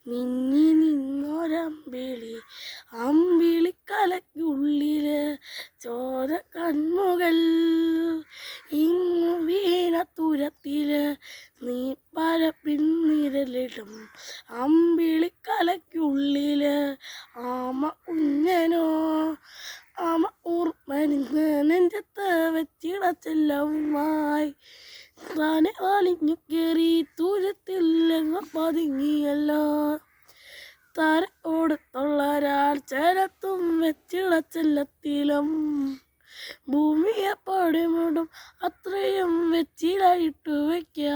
മിന്നി നിന്നൊരമ്പിളി അമ്പിളിക്കലയ്ക്കുള്ളില് ചോര കൺമുകൾ ഇങ്ങു വീണ തുരത്തില് നീ പരപ്പിന്നിരലിടും അമ്പിളിക്കലയ്ക്കുള്ളില് ആമ കുഞ്ഞനോ ആമ ഊർമനിന്ന് നെഞ്ചത്ത് വെച്ചിടച്ചെല്ലവുമായി താനെ വലിഞ്ഞു കയറി തുരത്തിൽ പതുങ്ങിയല്ലോ താര ഓടത്തൊള്ളരാൾ ചേരത്തും വെച്ചിടച്ചെല്ലത്തിലും ഭൂമിയെ പടിമുടും അത്രയും വെച്ചിടായിട്ടു വയ്ക്ക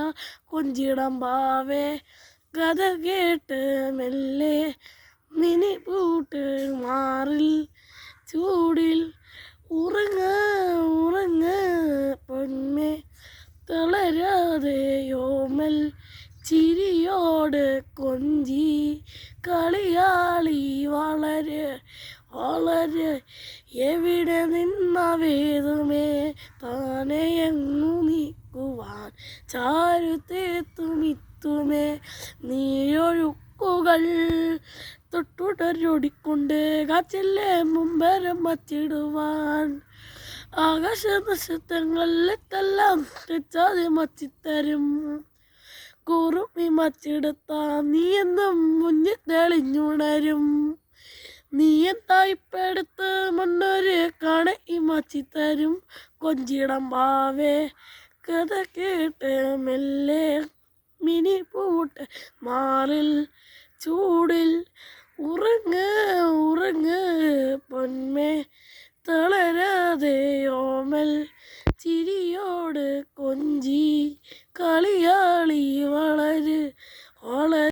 കൊഞ്ചിടം പാവേ കഥ കേട്ട് മെല്ലെ മിനി പൂട്ട് മാറിൽ ചൂടിൽ ഉറങ്ങ് ഉറങ്ങ് പൊന്മേ തളരാതെയോമൽ ചിരിയോട് കൊഞ്ചി കളിയാളി വളര് വളര് എവിടെ നിന്നവേതുമേ താനെയങ്ങു നീക്കുവാൻ ചാരുതേത്തുമിത്തുമേ നീയൊഴുക്കുകൾ തൊട്ടുടരൊടിക്കൊണ്ട് കാച്ചിലെ മുമ്പരം വച്ചിടുവാൻ ആകാശ നക്ഷത്രങ്ങളിലെല്ലാം തെറ്റാതെ മച്ചിത്തരും കുറുമി മച്ചെടുത്താ നീ എന്നും മുന്നിൽ തെളിഞ്ഞുണരും നീ എന്തായിപ്പെടുത്ത് മണ്ണൊരു കണി മച്ചിത്തരും കൊഞ്ചിടം പാവേ കഥ കേട്ട് മെല്ലെ മിനി പൂട്ട് മാറിൽ ചൂടിൽ ഉറങ്ങ് ഉറങ്ങ് പൊന്മേ തളരാതെയോമൽ ചിരിയോട് കൊഞ്ചി കളിയാളി